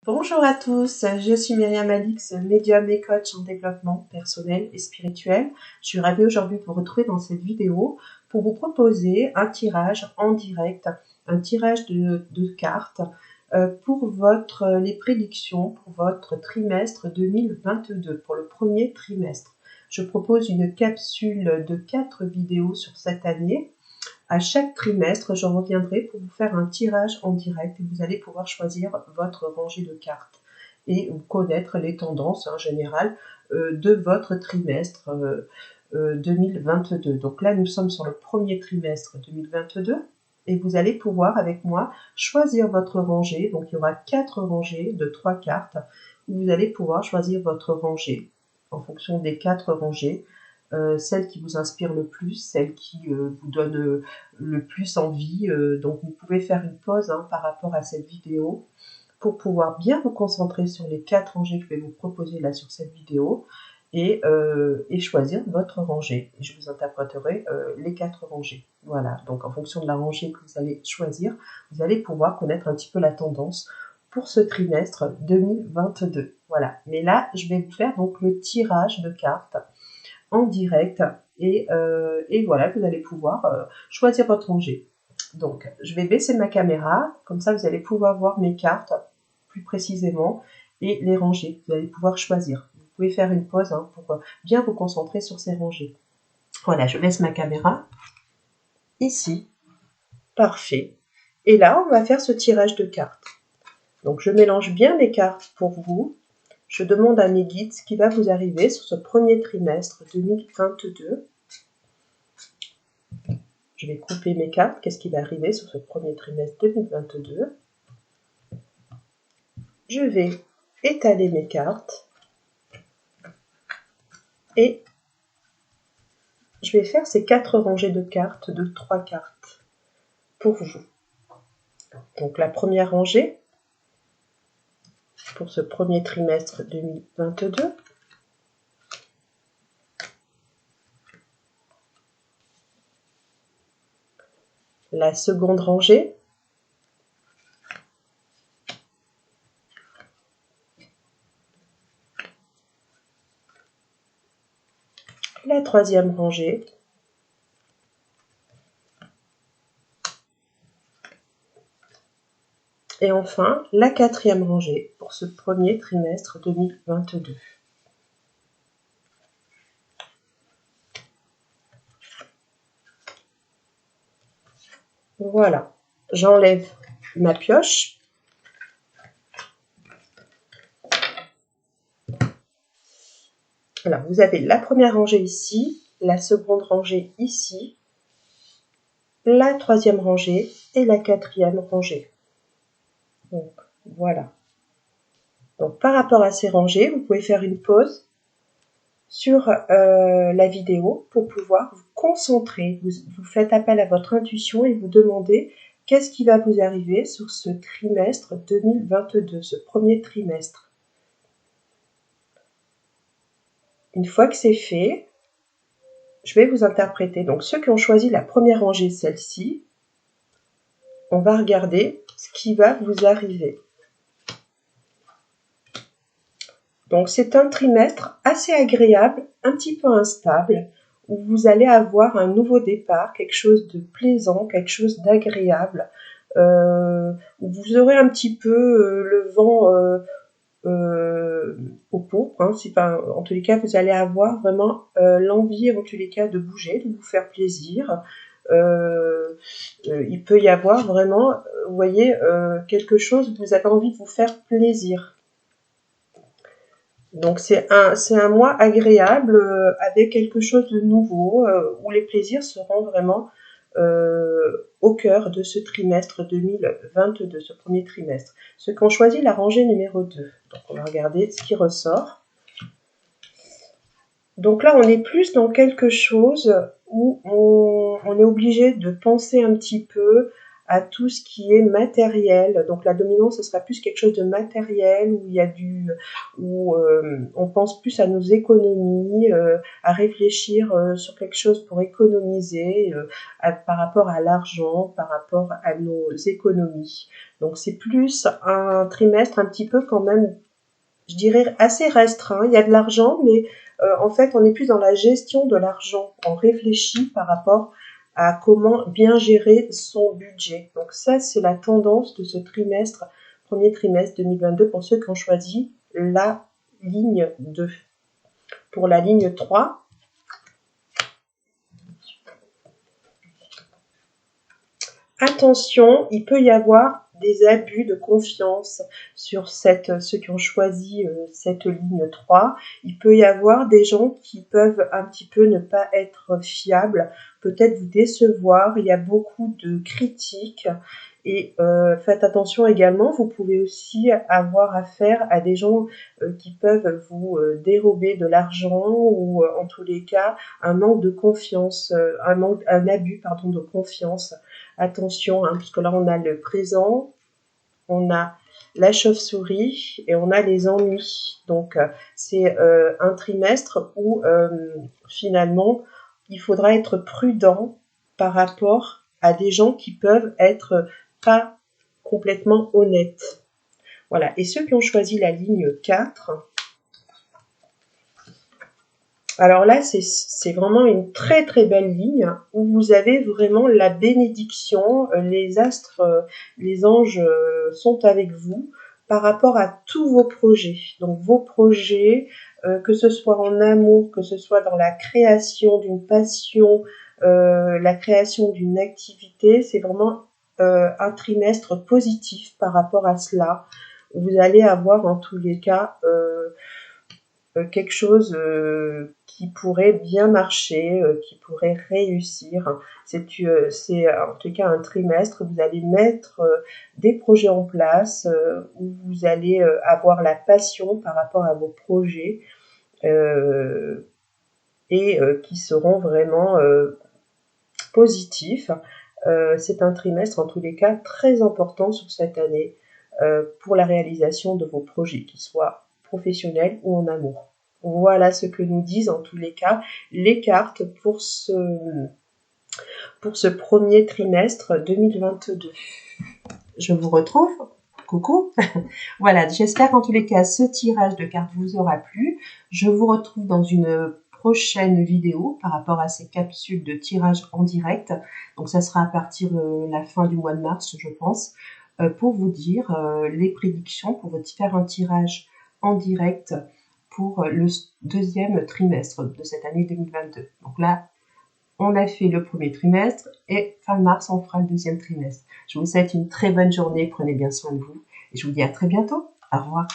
Bonjour à tous, je suis Myriam Alix, médium et coach en développement personnel et spirituel. Je suis ravie aujourd'hui de vous retrouver dans cette vidéo pour vous proposer un tirage en direct, un tirage de cartes pour les prédictions pour votre trimestre 2022, pour le premier trimestre. Je propose une capsule de 4 vidéos sur cette année. À chaque trimestre, je reviendrai pour vous faire un tirage en direct et vous allez pouvoir choisir votre rangée de cartes et connaître les tendances en général de votre trimestre 2022. Donc là, nous sommes sur le premier trimestre 2022 et vous allez pouvoir avec moi choisir votre rangée. Donc il y aura 4 rangées de 3 cartes où vous allez pouvoir choisir votre rangée en fonction des 4 rangées. Celle qui vous inspire le plus, celle qui vous donne le plus envie. Donc vous pouvez faire une pause par rapport à cette vidéo pour pouvoir bien vous concentrer sur les 4 rangées que je vais vous proposer là sur cette vidéo et choisir votre rangée. Et je vous interpréterai les 4 rangées. Voilà, donc en fonction de la rangée que vous allez choisir, vous allez pouvoir connaître un petit peu la tendance pour ce trimestre 2022. Voilà, mais là, je vais vous faire donc le tirage de cartes en direct et voilà, vous allez pouvoir choisir votre rangée. Donc, je vais baisser ma caméra, comme ça vous allez pouvoir voir mes cartes plus précisément et les rangées. Vous allez pouvoir choisir. Vous pouvez faire une pause pour bien vous concentrer sur ces rangées. Voilà, je baisse ma caméra. Ici. Parfait. Et là, on va faire ce tirage de cartes. Donc, je mélange bien mes cartes pour vous. Je demande à mes guides ce qui va vous arriver sur ce premier trimestre 2022. Je vais couper mes cartes. Qu'est-ce qui va arriver sur ce premier trimestre 2022? Je vais étaler mes cartes et je vais faire ces 4 rangées de cartes de 3 cartes pour vous. Donc la première rangée pour ce premier trimestre 2022. La seconde rangée. La troisième rangée. Et enfin, la quatrième rangée pour ce premier trimestre 2022. Voilà, j'enlève ma pioche. Alors, vous avez la première rangée ici, la seconde rangée ici, la troisième rangée et la quatrième rangée. Donc, voilà. Donc, par rapport à ces rangées, vous pouvez faire une pause sur la vidéo pour pouvoir vous concentrer. Vous faites appel à votre intuition et vous demandez qu'est-ce qui va vous arriver sur ce trimestre 2022, ce premier trimestre. Une fois que c'est fait, je vais vous interpréter. Donc, ceux qui ont choisi la première rangée, celle-ci, on va regarder ce qui va vous arriver. Donc, c'est un trimestre assez agréable, un petit peu instable, où vous allez avoir un nouveau départ, quelque chose de plaisant, quelque chose d'agréable, où vous aurez un petit peu le vent au pourpre. En tous les cas, vous allez avoir vraiment l'envie, en tous les cas, de bouger, de vous faire plaisir. Il peut y avoir vraiment, vous voyez, quelque chose où vous avez envie de vous faire plaisir. Donc c'est un mois agréable avec quelque chose de nouveau où les plaisirs seront vraiment au cœur de ce trimestre 2022, ce premier trimestre. Ceux qui ont choisi la rangée numéro 2. Donc on va regarder ce qui ressort. Donc là on est plus dans quelque chose où on est obligé de penser un petit peu à tout ce qui est matériel. Donc la dominance, ce sera plus quelque chose de matériel, où il y a où on pense plus à nos économies, à réfléchir sur quelque chose pour économiser par rapport à l'argent, par rapport à nos économies. Donc c'est plus un trimestre un petit peu quand même, je dirais, assez restreint. Il y a de l'argent, mais en fait, on est plus dans la gestion de l'argent. On réfléchit par rapport à comment bien gérer son budget. Donc ça, c'est la tendance de ce trimestre, premier trimestre 2022 pour ceux qui ont choisi la ligne 2. Pour la ligne 3, attention, il peut y avoir des abus de confiance sur ceux qui ont choisi cette ligne 3. Il peut y avoir des gens qui peuvent un petit peu ne pas être fiables, peut-être vous décevoir. Il y a beaucoup de critiques et faites attention également, vous pouvez aussi avoir affaire à des gens qui peuvent vous dérober de l'argent ou en tous les cas un manque de confiance, un abus de confiance. Attention, parce que là on a le présent, on a la chauve-souris et on a les ennuis. Donc c'est un trimestre où finalement il faudra être prudent par rapport à des gens qui peuvent être pas complètement honnêtes. Voilà. Et ceux qui ont choisi la ligne 4, alors là, c'est vraiment une très très belle ligne où vous avez vraiment la bénédiction, les astres, les anges sont avec vous par rapport à tous vos projets. Donc vos projets, que ce soit en amour, que ce soit dans la création d'une passion, la création d'une activité, c'est vraiment un trimestre positif par rapport à cela. Vous allez avoir en tous les cas quelque chose qui pourrait bien marcher, qui pourrait réussir. C'est en tout cas un trimestre, vous allez mettre des projets en place, où vous allez avoir la passion par rapport à vos projets et qui seront vraiment positifs. C'est un trimestre en tous les cas très important sur cette année pour la réalisation de vos projets, qu'ils soient professionnels ou en amour. Voilà ce que nous disent en tous les cas les cartes pour ce premier trimestre 2022. Je vous retrouve. Coucou. Voilà, j'espère qu'en tous les cas ce tirage de cartes vous aura plu. Je vous retrouve dans une prochaine vidéo par rapport à ces capsules de tirage en direct. Donc ça sera à partir de la fin du mois de mars, je pense, pour vous dire les prédictions pour faire un tirage en direct pour le deuxième trimestre de cette année 2022. Donc là, on a fait le premier trimestre et fin mars, on fera le deuxième trimestre. Je vous souhaite une très bonne journée, prenez bien soin de vous et je vous dis à très bientôt. Au revoir.